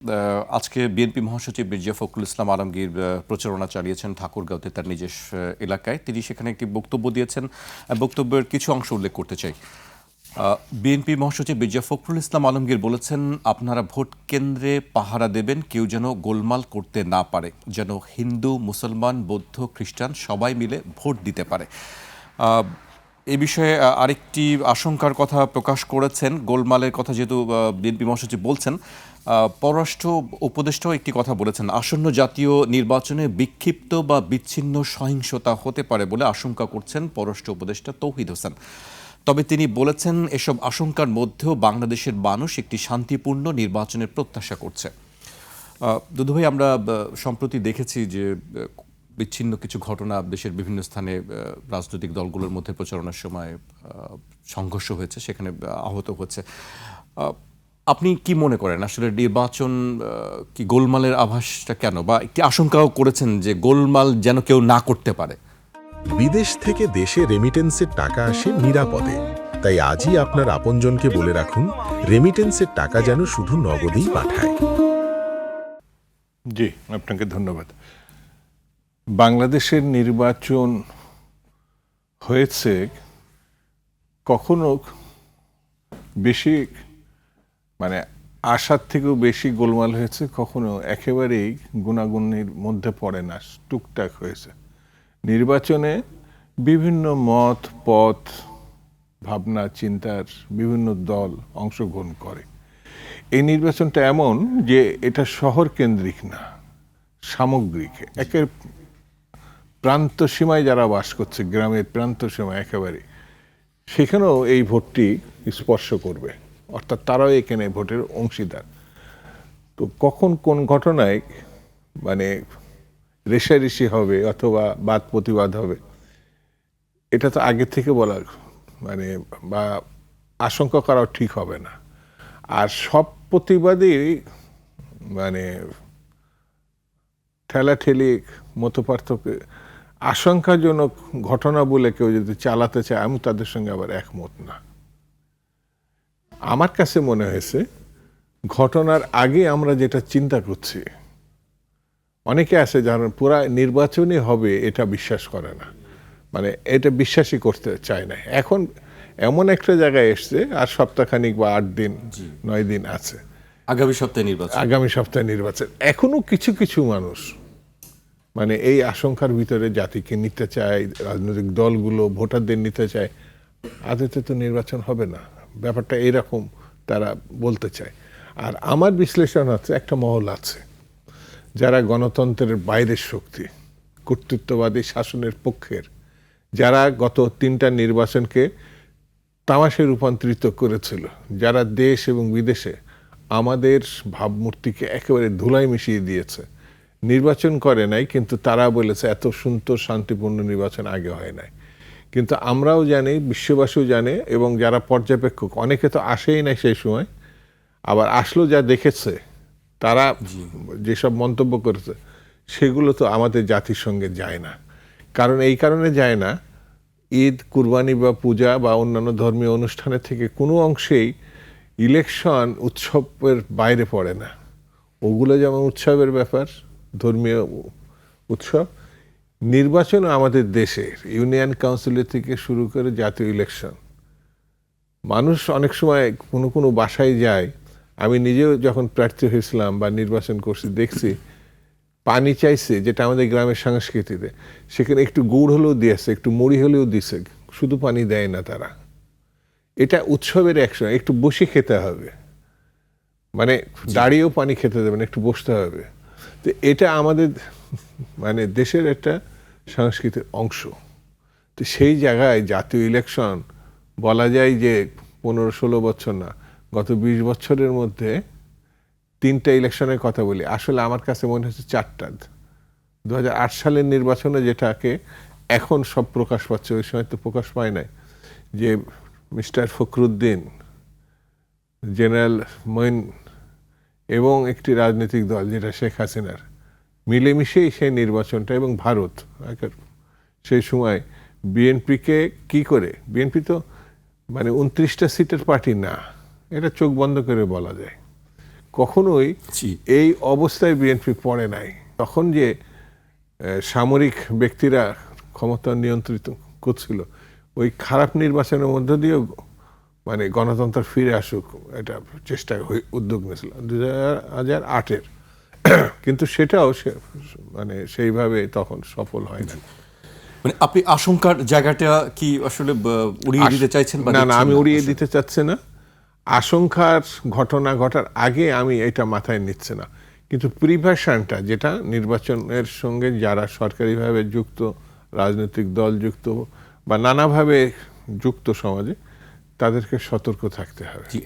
আজকে বিএনপি মহাসচিব মির্জা ফখরুল ইসলাম আলমগীর প্রচারণা চালিয়েছেন ঠাকুরগাঁওতে তার নিজস্ব এলাকায়। তিনি সেখানে একটি বক্তব্য দিয়েছেন। বক্তব্যের কিছু অংশ উল্লেখ করতে চাই। বিএনপি মহাসচিব মির্জা ফখরুল ইসলাম আলমগীর বলেছেন, আপনারা ভোট কেন্দ্রে পাহারা দেবেন, কেউ যেন গোলমাল করতে না পারে, যেন হিন্দু, মুসলমান, বৌদ্ধ, খ্রিস্টান সবাই মিলে ভোট দিতে পারে। এ বিষয়ে আরেকটি আশঙ্কার কথা প্রকাশ করেছেন। গোলমালের কথা যেহেতু বিএনপি মহাসচিব বলছেন, পররাষ্ট্র উপদেষ্টাও একটি কথা বলেছেন, আসন্ন জাতীয় নির্বাচনে বিক্ষিপ্ত বা বিচ্ছিন্ন সহিংসতা হতে পারে বলে আশঙ্কা করছেন পররাষ্ট্র উপদেষ্টা তৌহিদ হোসেন। তবে তিনি বলেছেন, এসব আশঙ্কার মধ্যেও বাংলাদেশের মানুষ একটি শান্তিপূর্ণ নির্বাচনের প্রত্যাশা করছে। দুধু ভাই, আমরা সম্প্রতি দেখেছি যে বিচ্ছিন্ন কিছু ঘটনা দেশের বিভিন্ন স্থানে রাজনৈতিক দলগুলোর মধ্যে প্রচারণার সময় সংঘর্ষ হয়েছে, সেখানে আহত হচ্ছে। আপনি কি মনে করেন, আসলে নির্বাচন কি গোলমালের আভাসটা কেন, বা একটি আশঙ্কাও করেছেন যে গোলমাল যেন কেউ না করতে পারে? বিদেশ থেকে দেশে রেমিটেন্সের টাকা আসে নিরাপদে, তাই আজই আপনার আপনজনকে বলে রাখুন, রেমিটেন্সের টাকা যেন শুধু নগদেই পাঠায়। জি, আপনাকে ধন্যবাদ। বাংলাদেশের নির্বাচন হয়েছে কখনো বেশি, মানে আশার থেকেও বেশি গোলমাল হয়েছে, কখনো একেবারেই গুণাগুণের মধ্যে পড়ে না, টুকটাক হয়েছে। নির্বাচনে বিভিন্ন মত, পথ, ভাবনা, চিন্তার বিভিন্ন দল অংশগ্রহণ করে। এই নির্বাচনটা এমন যে এটা শহর কেন্দ্রিক না, সামগ্রিক। একের প্রান্ত সীমায় যারা বাস করছে, গ্রামের প্রান্ত সীমায় একেবারে, সেখানেও এই ভোটটি স্পর্শ করবে, অর্থাৎ তারাও এখানে ভোটের অংশীদার। তো কখন কোন ঘটনায় মানে রেষারেষি হবে অথবা বাদ প্রতিবাদ হবে, এটা তো আগে থেকে বলা মানে বা আশঙ্কা করাও ঠিক হবে না। আর সব প্রতিবাদী মানে ঠেলাঠেলি, মতপার্থক্য, আশঙ্কাজনক ঘটনা বলে কেউ যদি চালাতে চায়, আমি তাদের সঙ্গে আবার একমত না। আমার কাছে মনে হয়েছে ঘটনার আগে আমরা যেটা চিন্তা করছি, অনেকে আছে যারা পুরা নির্বাচনই হবে এটা বিশ্বাস করে না, মানে এটা বিশ্বাসই করতে চায় না। এখন এমন একটা জায়গায় এসছে, আর সপ্তাহখানিক বা 8 দিন 9 দিন আছে, আগামী সপ্তাহে নির্বাচন। আগামী সপ্তাহে নির্বাচন। এখনো কিছু কিছু মানুষ মানে এই আশঙ্কার ভিতরে জাতিকে নিতে চায়, রাজনৈতিক দলগুলো ভোটারদের নিতে চায়, আদতে তো নির্বাচন হবে না, ব্যাপারটা এরকম তারা বলতে চায়। আর আমার বিশ্লেষণ হচ্ছে, একটা মহল আছে যারা গণতন্ত্রের বাইরের শক্তি, কর্তৃত্ববাদী শাসনের পক্ষের, যারা গত 3টা নির্বাচনকে তামাশায় রূপান্তরিত করেছিল, যারা দেশ এবং বিদেশে আমাদের ভাবমূর্তিকে একেবারে ধুলায় মিশিয়ে দিয়েছে। নির্বাচন করে নাই, কিন্তু তারা বলেছে এত সুন্দর শান্তিপূর্ণ নির্বাচন আগে হয় নাই। কিন্তু আমরাও জানি, বিশ্ববাসীও জানে, এবং যারা পর্যবেক্ষক, অনেকে তো আসেই নাই সেই সময়, আবার আসলো, যা দেখেছে, তারা যেসব মন্তব্য করেছে সেগুলো তো আমাদের জাতির সঙ্গে যায় না। কারণ এই কারণে যায় না, ঈদ, কুরবানি বা পূজা বা অন্যান্য ধর্মীয় অনুষ্ঠানের থেকে কোনো অংশেই ইলেকশন উৎসবের বাইরে পড়ে না। ওগুলো যেমন উৎসবের ব্যাপার, ধর্মীয় উৎসব, নির্বাচন আমাদের দেশের ইউনিয়ন কাউন্সিলের থেকে শুরু করে জাতীয় ইলেকশন, মানুষ অনেক সময় কোনো কোনো বাসায় যায়, আমি নিজেও যখন প্রার্থী হয়েছিলাম বা নির্বাচন করছি, দেখছি পানি চাইছে, যেটা আমাদের গ্রামের সংস্কৃতিতে, সেখানে একটু গুড় হলেও দিয়েছে, একটু মুড়ি হলেও দিছে, শুধু পানি দেয় না তারা। এটা উৎসবের অ্যাকশন, একটু বসে খেতে হবে, মানে দাঁড়িয়েও পানি খেতে দেবে না, একটু বসতে হবে। তো এটা আমাদের মানে দেশের একটা সংস্কৃতির অংশ। তো সেই জায়গায় জাতীয় ইলেকশন বলা যায় যে 15-16 বছর না, গত 20 বছরের মধ্যে 3টা ইলেকশনের কথা বলি, আসলে আমার কাছে মনে হচ্ছে 4টা। 2008 সালের নির্বাচনে যেটাকে এখন সব প্রকাশ পাচ্ছে, ওই সময় তো প্রকাশ পায় নাই, যে মিস্টার ফখরুদ্দিন, জেনারেল মঈন এবং একটি রাজনৈতিক দল যেটা শেখ হাসিনার, মিলেমিশেই সেই নির্বাচনটা, এবং ভারত সেই সময় বিএনপিকে কি করে, বিএনপি তো মানে 29টা সিটের পার্টি না, এটা চোখ বন্ধ করে বলা যায়, কখনোই জি। এই অবস্থায় বিএনপি পড়ে নাই। তখন যে সামরিক ব্যক্তিরা ক্ষমতা নিয়ন্ত্রিত করছিল, ওই খারাপ নির্বাচনের মধ্য দিয়েও মানে গণতন্ত্র ফিরে আসুক এটা চেষ্টা উদ্যোগ নিয়েছিল 2008-এর, কিন্তু সেটাও মানে সেইভাবে তখন সফল হয় না। মানে আপনি আশঙ্কার জায়গাটা কি আসলে উড়িয়ে দিতে চাইছেন? না না, আমি উড়িয়ে দিতে চাচ্ছি না। আশঙ্কার ঘটনা ঘটার আগে আমি এটা মাথায় নিচ্ছে না, কিন্তু প্রিভাশনটা যেটা নির্বাচনের সঙ্গে যারা সরকারিভাবে যুক্ত, রাজনৈতিক দল যুক্ত বা নানাভাবে যুক্ত সমাজে, তাদেরকে সতর্ক থাকতে হবে। জি,